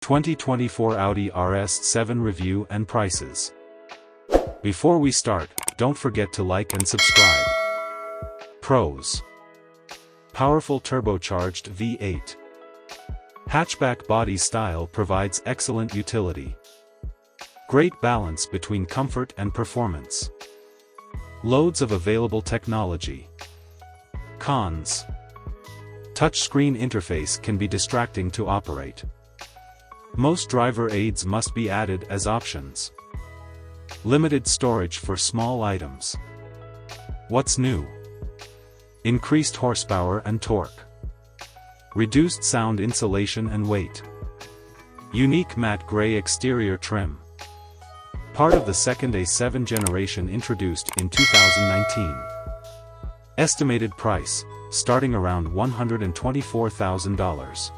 2024 Audi RS7 review and prices. Before we start, don't forget to like and subscribe. Pros: powerful turbocharged V8. Hatchback body style provides excellent utility. Great balance between comfort and performance. Loads of available technology. Cons: touchscreen interface can be distracting to operate. Most driver aids must be added as options. Limited storage for small items. What's new? Increased horsepower and torque. Reduced sound insulation and weight. Unique matte gray exterior trim. Part of the second A7 generation introduced in 2019. Estimated price, starting around $124,000.